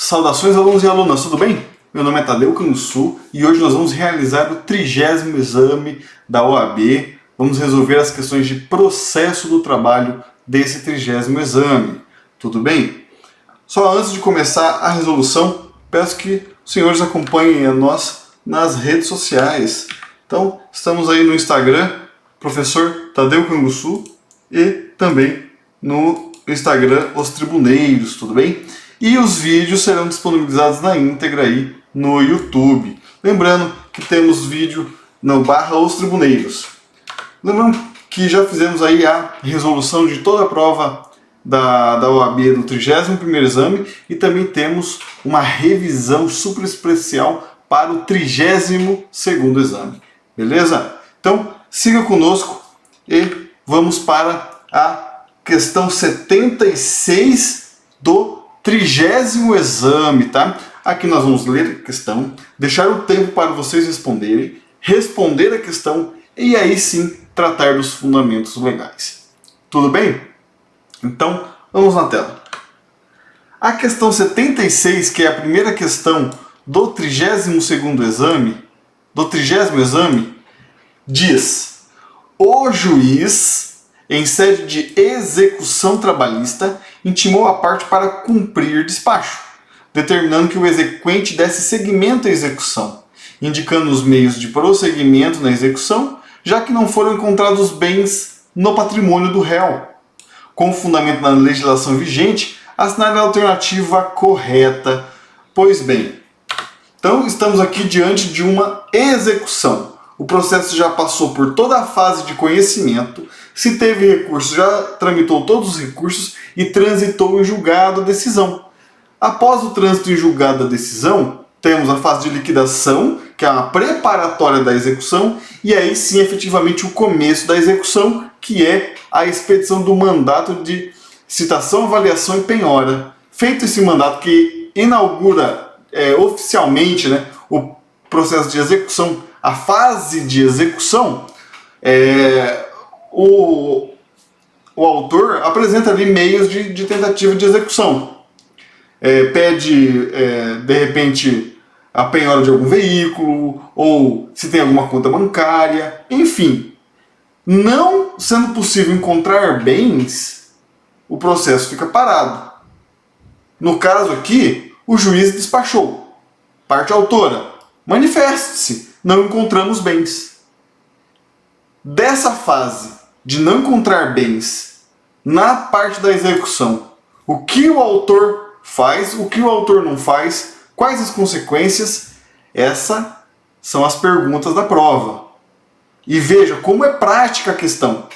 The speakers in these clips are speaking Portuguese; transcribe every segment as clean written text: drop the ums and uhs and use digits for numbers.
Saudações alunos e alunas, tudo bem? Meu nome é Tadeu Canguçu e hoje nós vamos realizar o 30º exame da OAB. Vamos resolver as questões de processo do trabalho desse 30º exame. Tudo bem? Só antes de começar a resolução, peço que os senhores acompanhem a nós nas redes sociais. Então, estamos aí no Instagram, professor Tadeu Canguçu, e também no Instagram Os Tribuneiros, tudo bem? E os vídeos serão disponibilizados na íntegra aí no YouTube. Lembrando que temos vídeo no /Os Tribuneiros. Lembrando que já fizemos aí a resolução de toda a prova da OAB do 31º exame e também temos uma revisão super especial para o 32º exame. Beleza? Então, siga conosco e vamos para a questão 76 do 30º exame, tá? Aqui nós vamos ler a questão, deixar o tempo para vocês responderem, responder a questão e aí sim tratar dos fundamentos legais. Tudo bem? Então, vamos na tela. A questão 76, que é a primeira questão do 32º exame, do 30º exame, diz: o juiz, em sede de execução trabalhista, intimou a parte para cumprir despacho, determinando que o exequente desse seguimento à execução, indicando os meios de prosseguimento na execução, já que não foram encontrados bens no patrimônio do réu. Com fundamento na legislação vigente, assinale a alternativa correta. Pois bem, então estamos aqui diante de uma execução. O processo já passou por toda a fase de conhecimento, se teve recurso, já tramitou todos os recursos e transitou em julgado a decisão. Após o trânsito em julgado da decisão, temos a fase de liquidação, que é a preparatória da execução, e aí sim, efetivamente, o começo da execução, que é a expedição do mandato de citação, avaliação e penhora. Feito esse mandato que inaugura oficialmente, né, o processo de execução, a fase de execução, o autor apresenta ali meios de tentativa de execução. Pede, de repente, a penhora de algum veículo, ou se tem alguma conta bancária, enfim. Não sendo possível encontrar bens, o processo fica parado. No caso aqui, o juiz despachou. Parte autora: manifeste-se, não encontramos bens. Dessa fase de não encontrar bens na parte da execução, o que o autor faz, o que o autor não faz, quais as consequências, essas são as perguntas da prova. E veja como é prática a questão.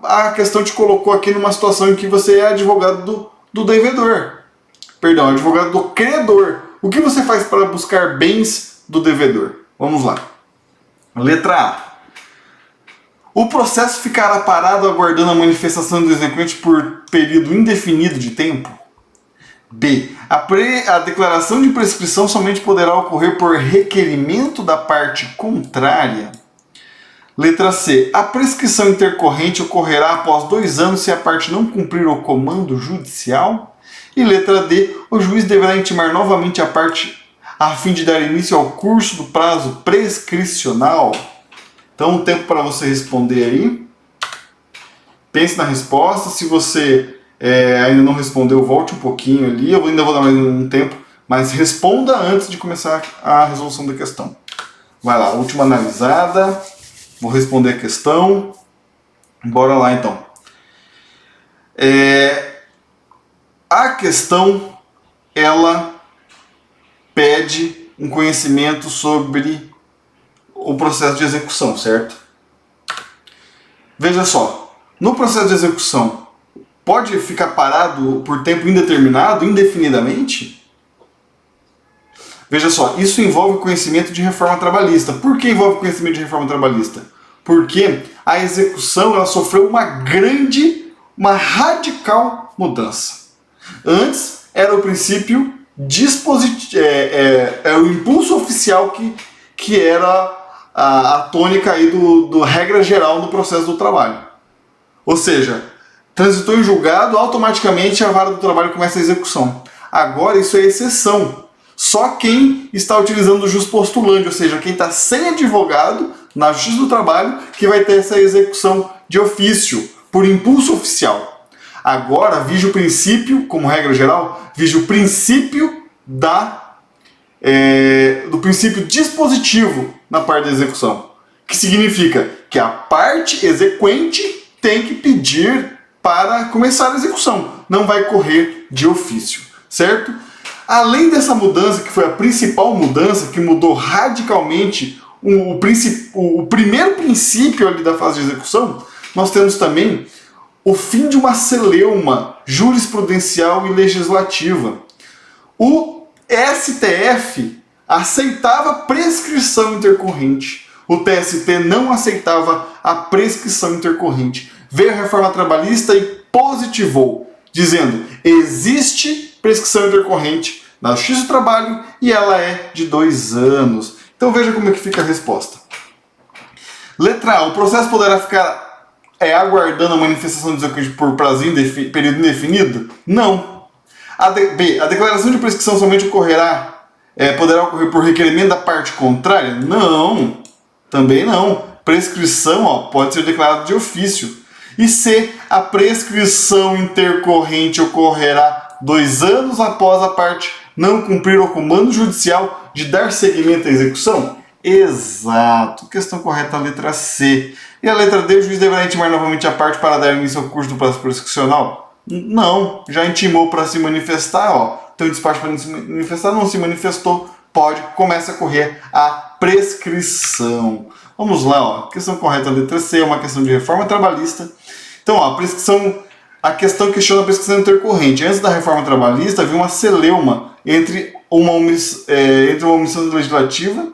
A questão te colocou aqui numa situação em que você é advogado do devedor. Perdão, advogado do credor. O que você faz para buscar bens do devedor? Vamos lá. Letra A. O processo ficará parado aguardando a manifestação do exequente por período indefinido de tempo? B. A declaração de prescrição somente poderá ocorrer por requerimento da parte contrária? Letra C. A prescrição intercorrente ocorrerá após 2 anos se a parte não cumprir o comando judicial? E letra D. O juiz deverá intimar novamente a parte a fim de dar início ao curso do prazo prescricional? Então, um tempo para você responder aí. Pense na resposta. Se você ainda não respondeu, volte um pouquinho ali. Eu ainda vou dar mais um tempo, mas responda antes de começar a resolução da questão. Vai lá, última analisada. Vou responder a questão. Bora lá, então. A questão, ela pede um conhecimento sobre o processo de execução, certo? Veja só, no processo de execução, pode ficar parado por tempo indeterminado, indefinidamente? Veja só, isso envolve conhecimento de reforma trabalhista. Por que envolve conhecimento de reforma trabalhista? Porque a execução ela sofreu uma radical mudança. Antes era o princípio é o impulso oficial que era a tônica aí do regra geral no processo do trabalho. Ou seja, transitou em julgado, automaticamente a vara do trabalho começa a execução. Agora isso é exceção. Só quem está utilizando o jus postulante, ou seja, quem está sem advogado na Justiça do Trabalho, que vai ter essa execução de ofício, por impulso oficial. Agora, vige o princípio, como regra geral, vige o princípio do princípio dispositivo na parte da execução, que significa que a parte exequente tem que pedir para começar a execução, não vai correr de ofício, certo? Além dessa mudança, que foi a principal mudança, que mudou radicalmente o primeiro princípio ali da fase de execução, nós temos também o fim de uma celeuma jurisprudencial e legislativa. O STF aceitava prescrição intercorrente. O TST não aceitava a prescrição intercorrente. Veio a reforma trabalhista e positivou, dizendo: existe prescrição intercorrente na Justiça do Trabalho e ela é de 2 anos. Então veja como é que fica a resposta. Letra A. O processo poderá ficar aguardando a manifestação de execução por prazo período indefinido? Não. B. A declaração de prescrição somente poderá ocorrer por requerimento da parte contrária? Não. Também não. Prescrição pode ser declarada de ofício. E C. A prescrição intercorrente ocorrerá 2 anos após a parte não cumprir o comando judicial de dar seguimento à execução? Exato. Questão correta, a letra C. E a letra D, o juiz deverá intimar novamente a parte para dar início ao curso do prazo prescricional? Não, já intimou para se manifestar, tem um despacho para se manifestar, não se manifestou, começa a correr a prescrição. Vamos lá, questão correta, a letra C, é uma questão de reforma trabalhista. Então, a questão questiona a prescrição intercorrente. Antes da reforma trabalhista, havia uma celeuma entre uma omissão legislativa,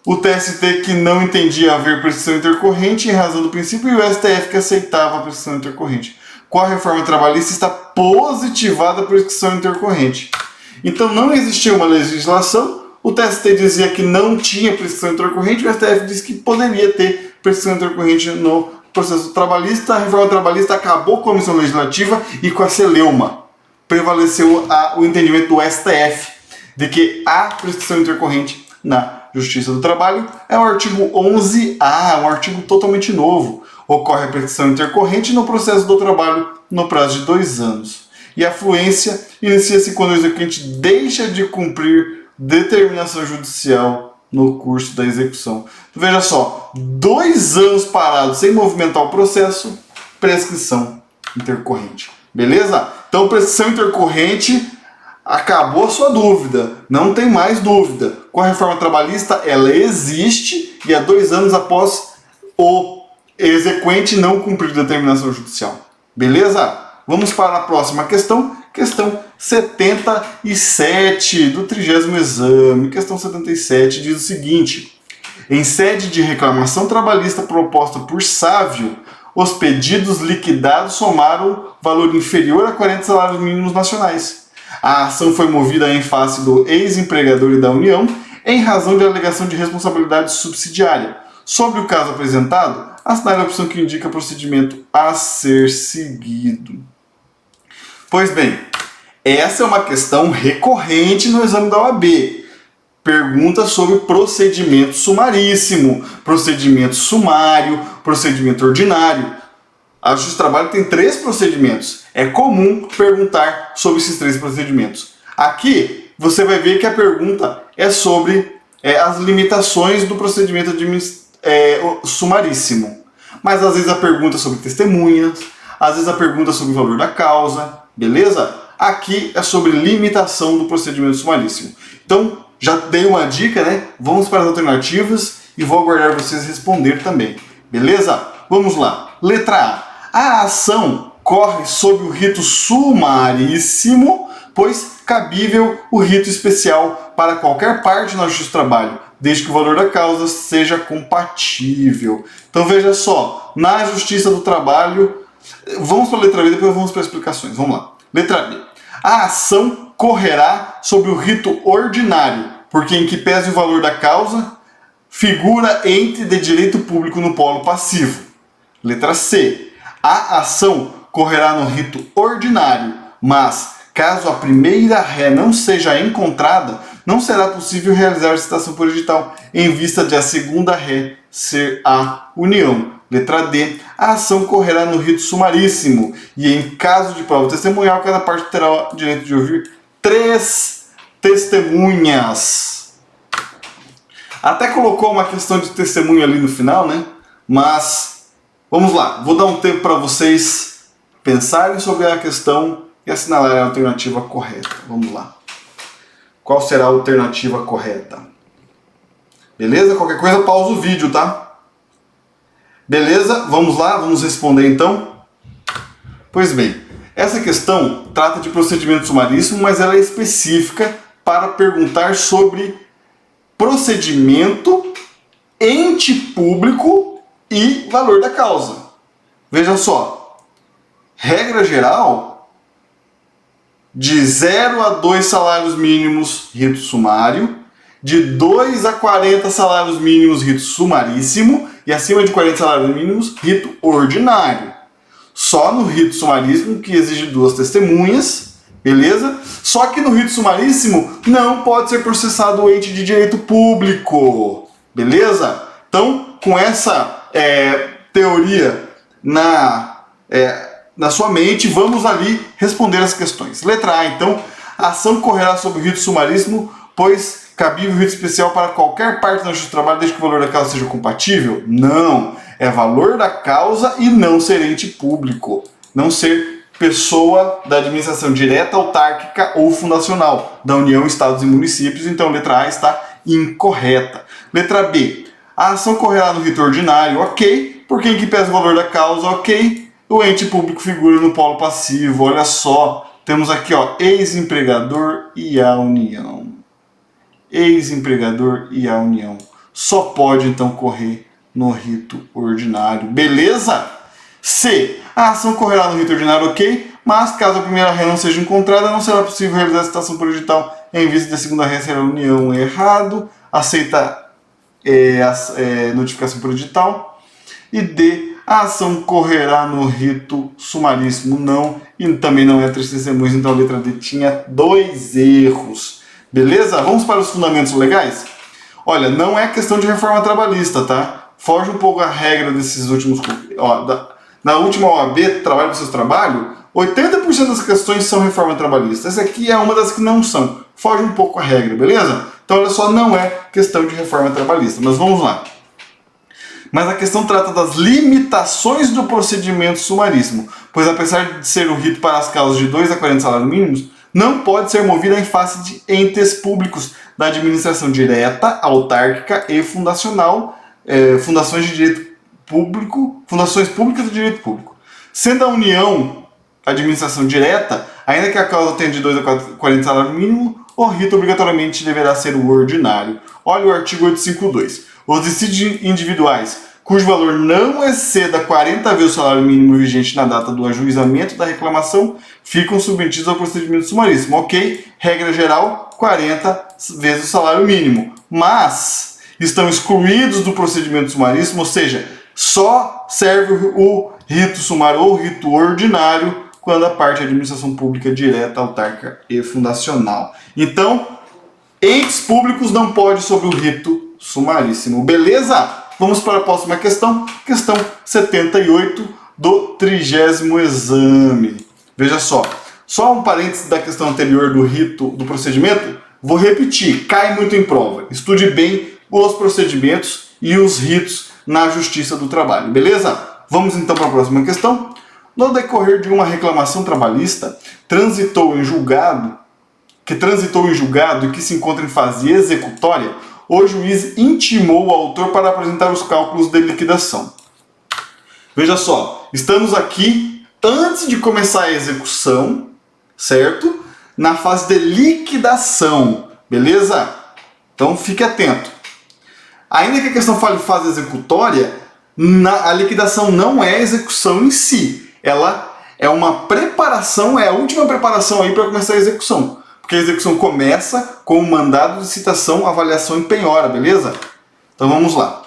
o TST que não entendia haver prescrição intercorrente em razão do princípio, e o STF que aceitava a prescrição intercorrente. Com a reforma trabalhista está positivada a prescrição intercorrente. Então não existia uma legislação, o TST dizia que não tinha prescrição intercorrente, o STF disse que poderia ter prescrição intercorrente no processo trabalhista. A reforma trabalhista acabou com a omissão legislativa e com a celeuma. Prevaleceu o entendimento do STF de que há prescrição intercorrente na Justiça do Trabalho. É o artigo 11A, um artigo totalmente novo. Ocorre a prescrição intercorrente no processo do trabalho no prazo de 2 anos. E a fluência inicia-se quando o exequente deixa de cumprir determinação judicial no curso da execução. Então, veja só, 2 anos parados sem movimentar o processo, prescrição intercorrente. Beleza? Então, prescrição intercorrente, acabou a sua dúvida, não tem mais dúvida. Com a reforma trabalhista, ela existe e há 2 anos após o exequente não cumprir determinação judicial. Beleza? Vamos para a próxima questão, questão 77 do 30º exame. Questão 77 diz o seguinte: em sede de reclamação trabalhista proposta por Sávio, os pedidos liquidados somaram valor inferior a 40 salários mínimos nacionais. A ação foi movida em face do ex-empregador e da União em razão de alegação de responsabilidade subsidiária. Sobre o caso apresentado, assinale a opção que indica procedimento a ser seguido. Pois bem, essa é uma questão recorrente no exame da OAB. Pergunta sobre procedimento sumaríssimo, procedimento sumário, procedimento ordinário. A Justiça do Trabalho tem 3 procedimentos. É comum perguntar sobre esses 3 procedimentos. Aqui você vai ver que a pergunta é sobre as limitações do procedimento sumaríssimo. Mas às vezes a pergunta é sobre testemunhas, às vezes a pergunta é sobre o valor da causa, beleza? Aqui é sobre limitação do procedimento sumaríssimo. Então, já dei uma dica, né? Vamos para as alternativas e vou aguardar vocês responder também. Beleza? Vamos lá. Letra A. A ação corre sob o rito sumaríssimo, pois cabível o rito especial para qualquer parte na Justiça do Trabalho, desde que o valor da causa seja compatível. Então veja só, na Justiça do Trabalho, vamos para a letra B, depois vamos para as explicações. Vamos lá. Letra B. A ação correrá sobre o rito ordinário, porque em que pese o valor da causa, figura ente de direito público no polo passivo. Letra C. A ação correrá no rito ordinário, mas Caso a primeira ré não seja encontrada, não será possível realizar a citação por edital, em vista de a segunda ré ser a união. Letra D. A ação correrá no rito sumaríssimo e, em caso de prova testemunhal, cada parte terá o direito de ouvir 3 testemunhas. Até colocou uma questão de testemunho ali no final, né? Mas vamos lá, vou dar um tempo para vocês pensarem sobre a questão e assinalarem a alternativa correta. Vamos lá. Qual será a alternativa correta? Beleza? Qualquer coisa, pausa o vídeo, tá? Beleza? Vamos lá, vamos responder então? Pois bem, essa questão trata de procedimento sumaríssimo, mas ela é específica para perguntar sobre procedimento, ente público e valor da causa. Veja só, regra geral, de 0 a 2 salários mínimos, rito sumário, de 2 a 40 salários mínimos, rito sumaríssimo, e acima de 40 salários mínimos, rito ordinário. Só no rito sumaríssimo, que exige 2 testemunhas, beleza? Só que no rito sumaríssimo não pode ser processado o ente de direito público, beleza? Então, com essa teoria na sua mente, vamos ali responder as questões. Letra A, então, a ação correrá sob o rito sumaríssimo, pois cabível rito especial para qualquer parte da justiça do trabalho, desde que o valor da causa seja compatível? Não, é valor da causa e não ser ente público, não ser pessoa da administração direta, autárquica ou fundacional, da União, Estados e Municípios. Então, letra A está incorreta. Letra B, a ação correrá no rito ordinário, ok, porque em que pesa o valor da causa, ok, o ente público figura no polo passivo. Olha só, temos aqui, ó, ex-empregador e a União. Ex-empregador e a União. Só pode, então, correr no rito ordinário. Beleza? C. A ação correrá no rito ordinário, ok, mas caso a primeira ré não seja encontrada, não será possível realizar a citação por edital em vista da segunda ré ser a União. Errado. Aceita notificação por edital. E D. A ação correrá no rito sumaríssimo. Não. E também não é 3 testemunhas, então a letra D tinha 2 erros. Beleza? Vamos para os fundamentos legais? Olha, não é questão de reforma trabalhista, tá? Foge um pouco a regra desses últimos... Na última OAB, Trabalho para o Seu Trabalho, 80% das questões são reforma trabalhista. Essa aqui é uma das que não são. Foge um pouco a regra, beleza? Então, olha só, não é questão de reforma trabalhista. Mas vamos lá. Mas a questão trata das limitações do procedimento sumaríssimo, pois apesar de ser o rito para as causas de 2 a 40 salários mínimos, não pode ser movida em face de entes públicos da administração direta, autárquica e fundacional, fundações de direito público, fundações públicas de direito público. Sendo a União administração direta, ainda que a causa tenha de 2 a 40 salários mínimos, o rito obrigatoriamente deverá ser o ordinário. Olha o artigo 852. Os dissídios individuais, cujo valor não exceda 40 vezes o salário mínimo vigente na data do ajuizamento da reclamação, ficam submetidos ao procedimento sumaríssimo. Ok? Regra geral, 40 vezes o salário mínimo. Mas estão excluídos do procedimento sumaríssimo, ou seja, só serve o rito sumário ou rito ordinário quando a parte é administração pública direta, autárquica e fundacional. Então, entes públicos não podem sobre o rito sumaríssimo. Beleza? Vamos para a próxima questão. Questão 78 do 30º exame. Veja só um parênteses da questão anterior do rito, do procedimento. Vou repetir, cai muito em prova. Estude bem os procedimentos e os ritos na Justiça do Trabalho, beleza? Vamos então para a próxima questão. No decorrer de uma reclamação trabalhista, transitou em julgado e que se encontra em fase executória, o juiz intimou o autor para apresentar os cálculos de liquidação. Veja só, estamos aqui antes de começar a execução, certo? Na fase de liquidação, beleza? Então fique atento. Ainda que a questão fale fase executória, a liquidação não é a execução em si. Ela é uma preparação, é a última preparação aí para começar a execução. Porque a execução começa com o mandado de citação, avaliação e penhora, beleza? Então vamos lá.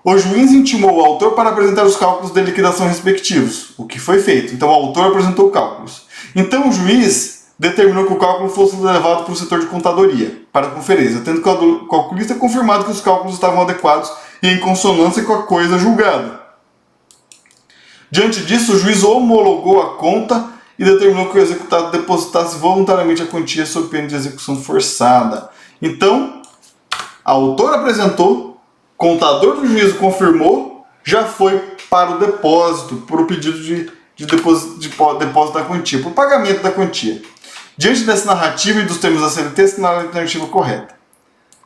O juiz intimou o autor para apresentar os cálculos de liquidação respectivos, o que foi feito. Então o autor apresentou cálculos. Então o juiz determinou que o cálculo fosse levado para o setor de contadoria, para a conferência, tendo o calculista confirmado que os cálculos estavam adequados e em consonância com a coisa julgada. Diante disso, o juiz homologou a conta e determinou que o executado depositasse voluntariamente a quantia sob pena de execução forçada. Então, a autora apresentou, contador do juízo confirmou, já foi para o depósito, por o pedido de depósito da quantia, por pagamento da quantia. Diante dessa narrativa e dos termos da CLT, assinala a alternativa correta.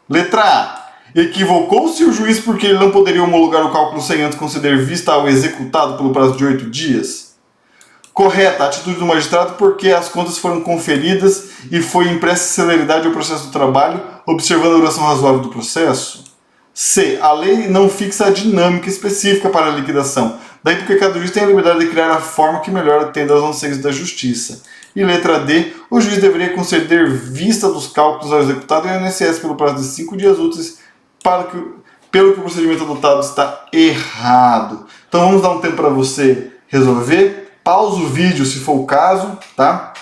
Letra A. Equivocou-se o juiz porque ele não poderia homologar o cálculo sem antes conceder vista ao executado pelo prazo de 8 dias? Correta. A atitude do magistrado porque as contas foram conferidas e foi impressa celeridade ao processo do trabalho, observando a duração razoável do processo? C. A lei não fixa a dinâmica específica para a liquidação. Daí porque cada juiz tem a liberdade de criar a forma que melhor atenda aos anseios da justiça. E letra D. O juiz deveria conceder vista dos cálculos ao executado e ao INSS pelo prazo de 5 dias úteis, pelo que o procedimento adotado está errado. Então vamos dar um tempo para você resolver. Pausa o vídeo se for o caso, tá?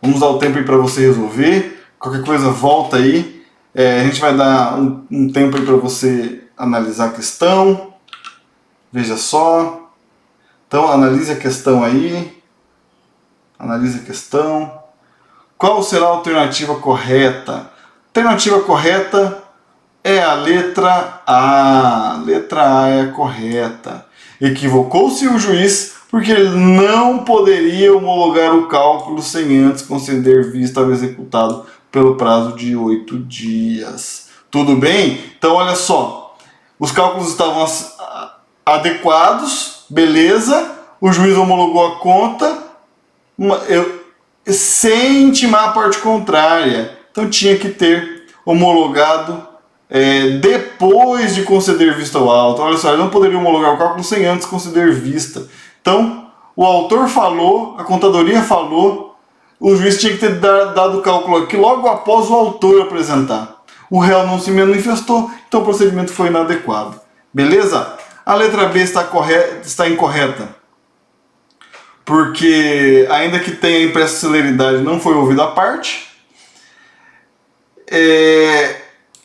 Vamos dar o tempo aí para você resolver. Qualquer coisa volta aí. A gente vai dar um tempo aí para você analisar a questão. Veja só. Então analise a questão aí. Analise a questão. Qual será a alternativa correta? A alternativa correta é a letra A. Letra A é a correta. Equivocou-se o juiz porque ele não poderia homologar o cálculo sem antes conceder vista ao executado pelo prazo de 8 dias. Tudo bem? Então olha só. Os cálculos estavam adequados, beleza. O juiz homologou a conta sem intimar a parte contrária. Então tinha que ter homologado depois de conceder vista ao auto. Olha só, ele não poderia homologar o cálculo sem antes conceder vista. Então, o autor falou, a contadoria falou, o juiz tinha que ter dado o cálculo aqui logo após o autor apresentar. O réu não se manifestou, então o procedimento foi inadequado. Beleza? A letra B está incorreta, porque ainda que tenha impressa celeridade, não foi ouvida a parte.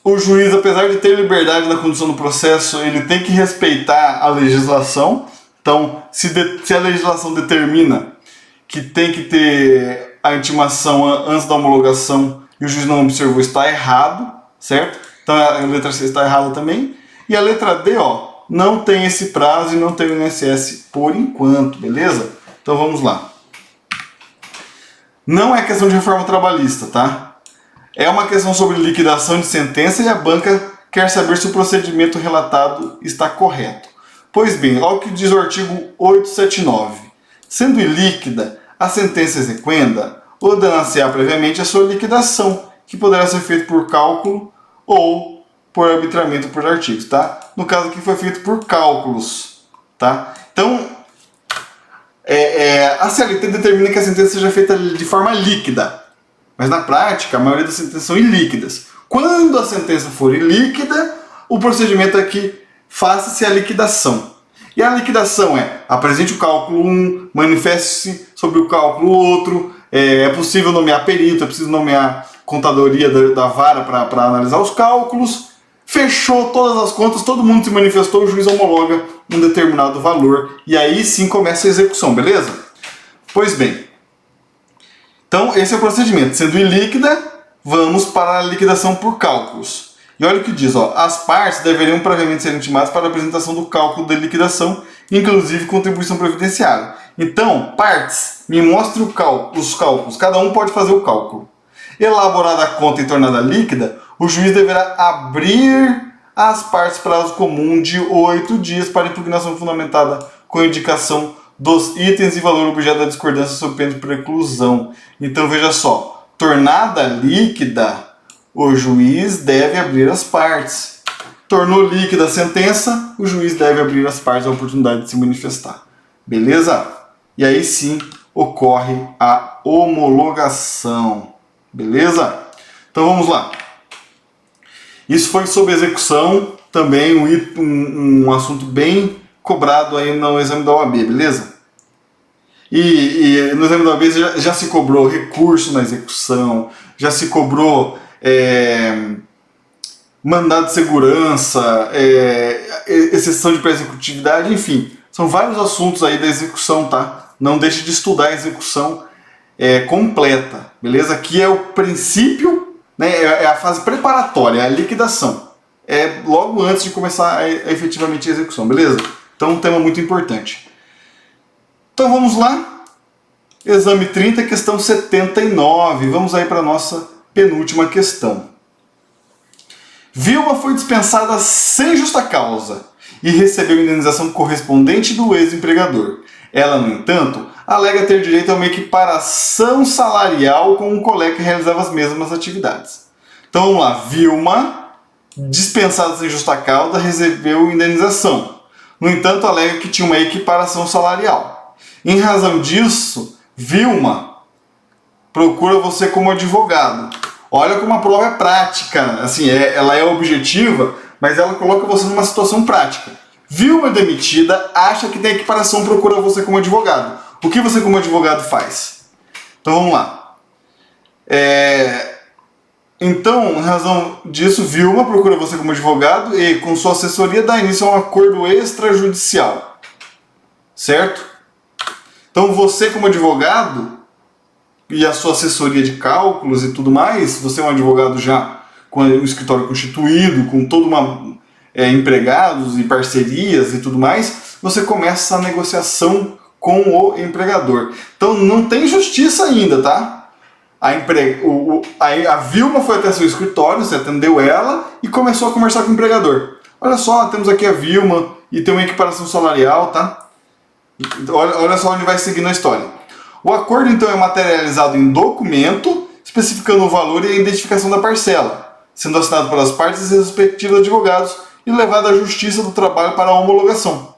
O juiz, apesar de ter liberdade na condução do processo, ele tem que respeitar a legislação. Então, se a legislação determina que tem que ter a intimação antes da homologação e o juiz não observou, está errado, certo? Então a letra C está errada também. E a letra D, não tem esse prazo e não tem o INSS por enquanto, beleza? Então vamos lá. Não é questão de reforma trabalhista, tá? É uma questão sobre liquidação de sentença e a banca quer saber se o procedimento relatado está correto. Pois bem, olha o que diz o artigo 879. Sendo ilíquida a sentença exequenda, ordenar-se-á previamente a sua liquidação, que poderá ser feita por cálculo ou por arbitramento por artigos, tá? No caso aqui foi feito por cálculos, tá? Então, a CLT determina que a sentença seja feita de forma líquida, mas na prática a maioria das sentenças são ilíquidas. Quando a sentença for ilíquida, o procedimento é que faça-se a liquidação. E a liquidação apresente o cálculo 1, manifeste-se sobre o cálculo outro, é possível nomear perito, é preciso nomear contadoria da vara para analisar os cálculos, fechou todas as contas, todo mundo se manifestou, o juiz homologa um determinado valor e aí sim começa a execução, beleza? Pois bem, então esse é o procedimento. Sendo ilíquida, vamos para a liquidação por cálculos. E olha o que diz, as partes deveriam previamente ser intimadas para a apresentação do cálculo de liquidação, inclusive contribuição previdenciária. Então, partes, me mostre os cálculos, cada um pode fazer o cálculo. Elaborada a conta e tornada líquida, o juiz deverá abrir às partes prazo comum de 8 dias para impugnação fundamentada com indicação dos itens e valor objeto da discordância sob pena de preclusão. Então, veja só, tornada líquida, o juiz deve abrir as partes. Tornou líquida a sentença, o juiz deve abrir as partes à oportunidade de se manifestar. Beleza? E aí sim ocorre a homologação. Beleza? Então vamos lá. Isso foi sobre execução, também um assunto bem cobrado aí no exame da OAB, beleza? E no exame da OAB já se cobrou recurso na execução, já se cobrou mandado de segurança, exceção de pré-executividade, enfim. São vários assuntos aí da execução, tá? Não deixe de estudar a execução completa, beleza? Aqui é o princípio, né? É a fase preparatória, é a liquidação. É logo antes de começar efetivamente a execução, beleza? Então, um tema muito importante. Então, vamos lá. Exame 30, questão 79. Vamos aí para a nossa penúltima questão. Vilma foi dispensada sem justa causa e recebeu indenização correspondente do ex-empregador. Ela, no entanto, alega ter direito a uma equiparação salarial com um colega que realizava as mesmas atividades. Então vamos lá, Vilma, dispensada sem justa causa, recebeu indenização. No entanto, alega que tinha uma equiparação salarial. Em razão disso, Vilma procura você como advogado. Olha como a prova é prática, assim, ela é objetiva, mas ela coloca você numa situação prática. Vilma demitida, acha que tem equiparação, procura você como advogado. O que você como advogado faz? Então vamos lá. Então, em razão disso, Vilma procura você como advogado e, com sua assessoria, dá início a um acordo extrajudicial. Certo? Então você como advogado e a sua assessoria de cálculos e tudo mais, você é um advogado já com um escritório constituído, com toda uma empregados e parcerias e tudo mais, você começa a negociação com o empregador. Então não tem justiça ainda, tá? A Vilma foi até seu escritório, você atendeu ela e começou a conversar com o empregador. Olha só, temos aqui a Vilma e tem uma equiparação salarial, tá? Olha só onde vai seguir na história. O acordo, então, é materializado em documento, especificando o valor e a identificação da parcela, sendo assinado pelas partes e respectivos advogados e levado à Justiça do Trabalho para a homologação.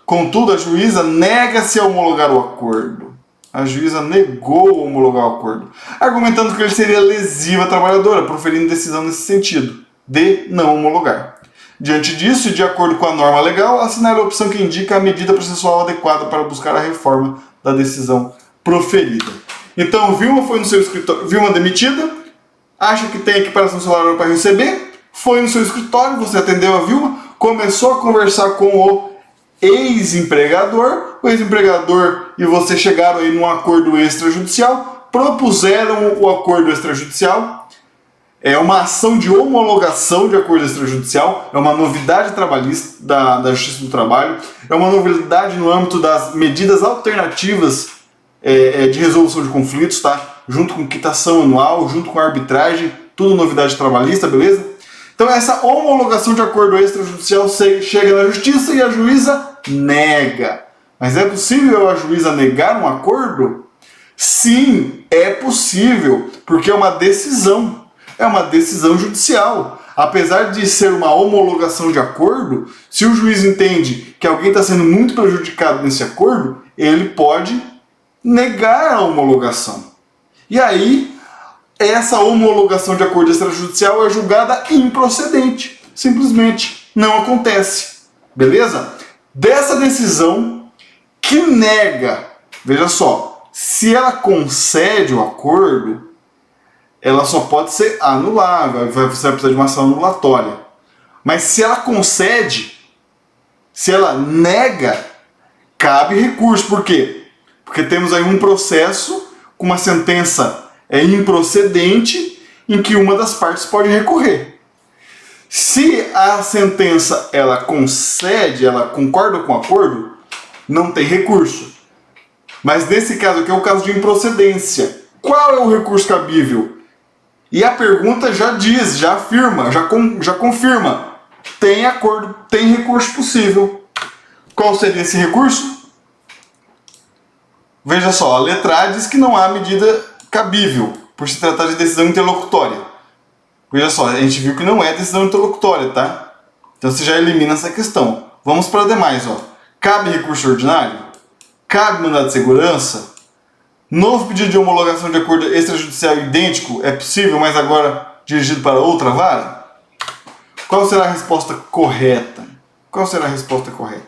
Contudo, a juíza nega-se a homologar o acordo. A juíza negou homologar o acordo, argumentando que ele seria lesivo à trabalhadora, proferindo decisão nesse sentido, de não homologar. Diante disso, e de acordo com a norma legal, assinar a opção que indica a medida processual adequada para buscar a reforma da decisão proferida. Então, Vilma foi no seu escritório, Vilma demitida, acha que tem equiparação salarial para receber, foi no seu escritório, você atendeu a Vilma, começou a conversar com o ex-empregador, o ex-empregador e você chegaram aí num acordo extrajudicial, propuseram o acordo extrajudicial, é uma ação de homologação de acordo extrajudicial, é uma novidade trabalhista da Justiça do Trabalho, é uma novidade no âmbito das medidas alternativas de resolução de conflitos, tá? Junto com quitação anual, junto com arbitragem, tudo novidade trabalhista, beleza? Então essa homologação de acordo extrajudicial chega na Justiça e a juíza nega. Mas é possível a juíza negar um acordo? Sim, é possível, porque é uma decisão. É uma decisão judicial. Apesar de ser uma homologação de acordo, se o juiz entende que alguém está sendo muito prejudicado nesse acordo, ele pode negar a homologação. E aí, essa homologação de acordo extrajudicial é julgada improcedente. Simplesmente não acontece. Beleza? Dessa decisão que nega, veja só, se ela concede o acordo, ela só pode ser anulável, você vai precisar de uma ação anulatória. Mas se ela concede, se ela nega, cabe recurso. Por quê? Porque temos aí um processo com uma sentença improcedente em que uma das partes pode recorrer. Se a sentença ela concede, ela concorda com o acordo, não tem recurso. Mas nesse caso aqui é o caso de improcedência. Qual é o recurso cabível? E a pergunta já diz, já afirma, já confirma. Tem acordo, tem recurso possível. Qual seria esse recurso? Veja só, a letra A diz que não há medida cabível, por se tratar de decisão interlocutória. Veja só, a gente viu que não é decisão interlocutória, tá? Então você já elimina essa questão. Vamos para demais, ó. Cabe recurso ordinário? Cabe mandado de segurança? Novo pedido de homologação de acordo extrajudicial idêntico é possível, mas agora dirigido para outra vara? Qual será a resposta correta? Qual será a resposta correta?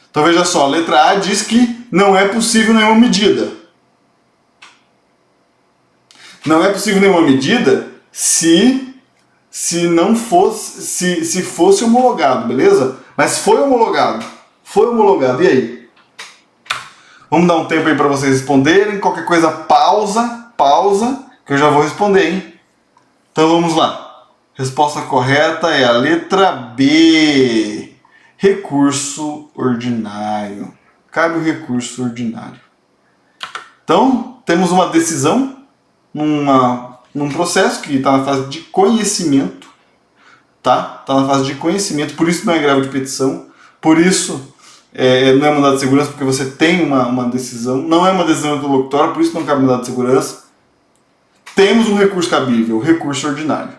Então veja só, a letra A diz que não é possível nenhuma medida. Não é possível nenhuma medida se não fosse, se fosse homologado, beleza? Mas foi homologado. Foi homologado. E aí? Vamos dar um tempo aí para vocês responderem. Qualquer coisa, pausa, que eu já vou responder, hein? Então vamos lá. Resposta correta é a letra B. Recurso ordinário. Cabe o recurso ordinário. Então, temos uma decisão num processo que está na fase de conhecimento, tá? Está na fase de conhecimento, por isso não é grave de petição, por isso não é mandado de segurança, porque você tem uma decisão, não é uma decisão interlocutória, por isso não cabe mandado de segurança. Temos um recurso cabível, o recurso ordinário.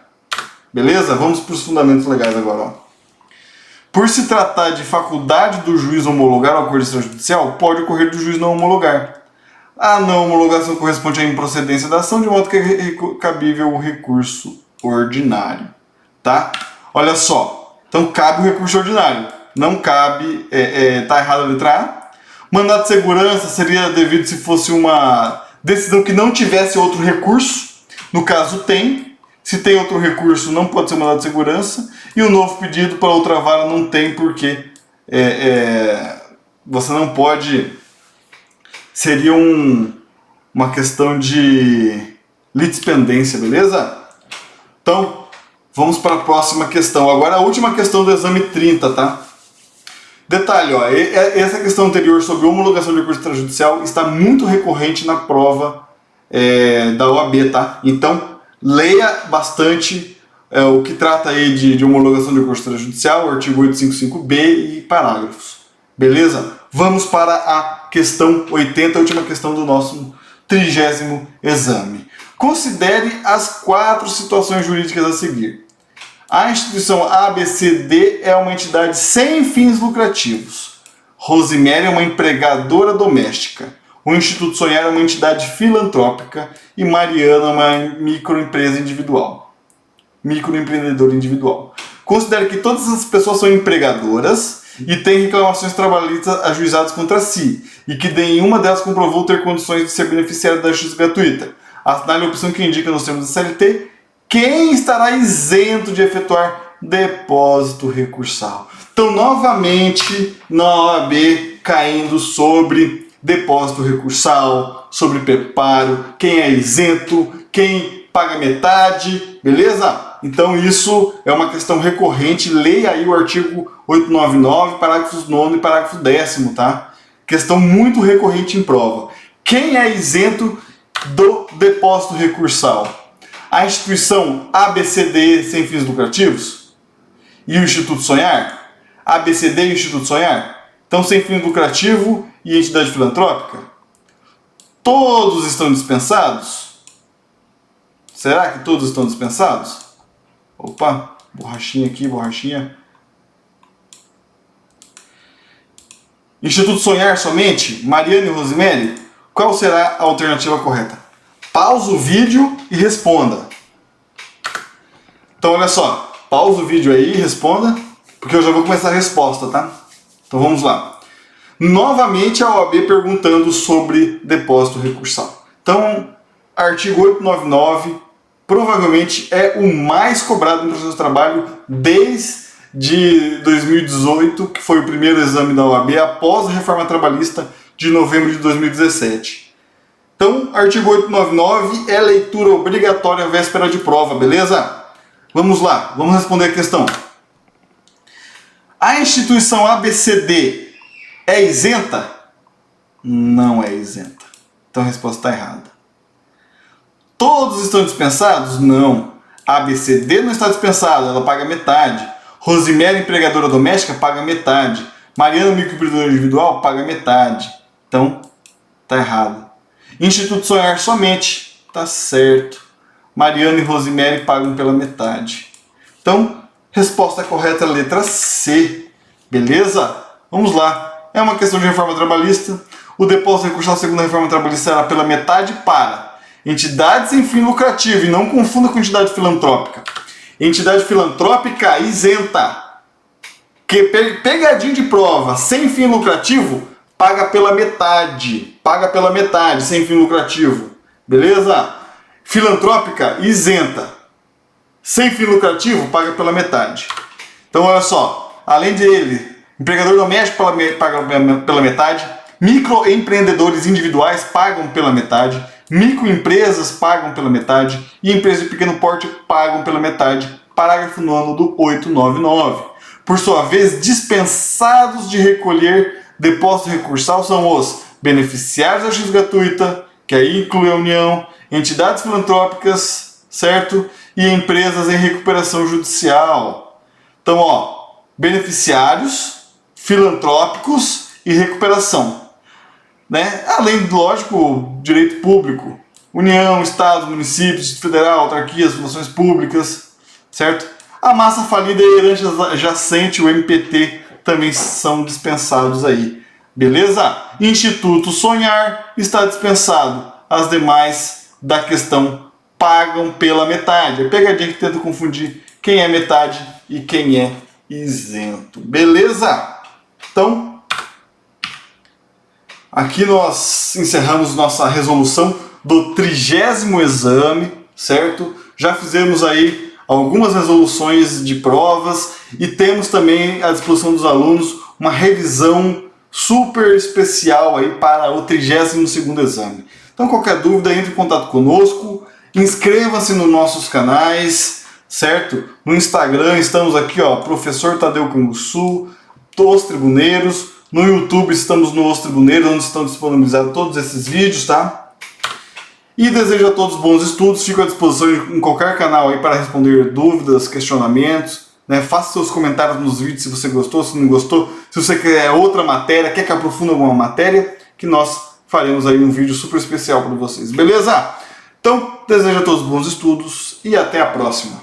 Beleza? Vamos para os fundamentos legais agora, ó. Por se tratar de faculdade do juiz homologar o acordo extrajudicial, pode ocorrer do juiz não homologar. A não homologação corresponde à improcedência da ação, de modo que é cabível o recurso ordinário. Tá? Olha só. Então cabe o recurso ordinário. Não cabe, tá errado a letra A. Mandado de segurança seria devido se fosse uma decisão que não tivesse outro recurso. No caso tem. Se tem outro recurso, não pode ser mandado de segurança. E o novo pedido para outra vara não tem, porque você não pode... Seria uma questão de litispendência, beleza? Então, vamos para a próxima questão. Agora a última questão do exame 30, tá? Detalhe, ó, essa questão anterior sobre homologação de recurso extrajudicial está muito recorrente na prova da OAB, tá? Então, leia bastante o que trata aí de homologação de recurso extrajudicial, o artigo 855B e parágrafos. Beleza? Vamos para a questão 80, a última questão do nosso 30º exame. Considere as 4 situações jurídicas a seguir. A instituição ABCD é uma entidade sem fins lucrativos. Rosemary é uma empregadora doméstica. O Instituto Sonhar é uma entidade filantrópica. E Mariana é uma microempresa individual. Microempreendedora individual. Considere que todas essas pessoas são empregadoras e têm reclamações trabalhistas ajuizadas contra si, e que nenhuma delas comprovou ter condições de ser beneficiário da justiça gratuita. Assinale a opção que indica nos termos da CLT quem estará isento de efetuar depósito recursal. Então, novamente, na OAB caindo sobre depósito recursal, sobre preparo, quem é isento, quem paga metade, beleza? Então isso é uma questão recorrente, leia aí o artigo 899, parágrafos 9º e parágrafo 10º, tá? Questão muito recorrente em prova. Quem é isento do depósito recursal? A instituição ABCD sem fins lucrativos? E o Instituto Sonhar? ABCD e o Instituto Sonhar? Então, sem fins lucrativo e entidade filantrópica? Todos estão dispensados? Será que todos estão dispensados? Opa, borrachinha aqui, borrachinha. Instituto Sonhar somente? Mariana e Rosemary? Qual será a alternativa correta? Pausa o vídeo e responda. Então olha só, pausa o vídeo aí e responda, porque eu já vou começar a resposta, tá? Então vamos lá. Novamente a OAB perguntando sobre depósito recursal. Então, artigo 899 provavelmente é o mais cobrado no processo de trabalho desde 2018, que foi o primeiro exame da OAB após a reforma trabalhista de novembro de 2017. Então, artigo 899 é leitura obrigatória véspera de prova, beleza? Vamos lá, vamos responder a questão. A instituição ABCD é isenta? Não é isenta. Então a resposta está errada. Todos estão dispensados? Não. A ABCD não está dispensada, ela paga metade. Rosemary, empregadora doméstica, paga metade. Mariana, microempreendedora individual, paga metade. Então, está errado. Instituto Sonhar somente, está certo. Mariana e Rosemary pagam pela metade. Então, resposta correta é a letra C. Beleza? Vamos lá. É uma questão de reforma trabalhista. O depósito recursal segundo a reforma trabalhista será pela metade para entidade sem fim lucrativo, e não confunda com entidade filantrópica. Entidade filantrópica isenta. Que pegadinho de prova, sem fim lucrativo, paga pela metade, sem fim lucrativo, beleza? Filantrópica, isenta, sem fim lucrativo, paga pela metade. Então olha só, além dele, empregador doméstico paga pela metade, microempreendedores individuais pagam pela metade, microempresas pagam pela metade e empresas de pequeno porte pagam pela metade. Parágrafo 9º do 899. Por sua vez, dispensados de recolher depósito recursal são os beneficiários da X gratuita, que aí inclui a União, entidades filantrópicas, certo? E empresas em recuperação judicial. Então, ó, beneficiários, filantrópicos e recuperação, né? Além, lógico, direito público, União, Estado, municípios, Distrito Federal, autarquias, fundações públicas, certo? A massa falida e a herança jacente, o MPT, também são dispensados aí, beleza? Instituto Sonhar está dispensado. As demais da questão pagam pela metade. É pegadinha que tenta confundir quem é metade e quem é isento, beleza? Então, aqui nós encerramos nossa resolução do 30º exame, certo? Já fizemos aí algumas resoluções de provas e temos também à disposição dos alunos uma revisão super especial aí para o 32º exame. Então qualquer dúvida, entre em contato conosco, inscreva-se nos nossos canais, certo? No Instagram estamos aqui, ó, Professor Tadeu Canguçu, Os Tribuneiros. No YouTube estamos no Os Tribuneiros, onde estão disponibilizados todos esses vídeos, tá? E desejo a todos bons estudos, fico à disposição em qualquer canal aí para responder dúvidas, questionamentos, né? Faça seus comentários nos vídeos se você gostou, se não gostou, se você quer outra matéria, quer que aprofunde alguma matéria, que nós faremos aí um vídeo super especial para vocês, beleza? Então, desejo a todos bons estudos e até a próxima.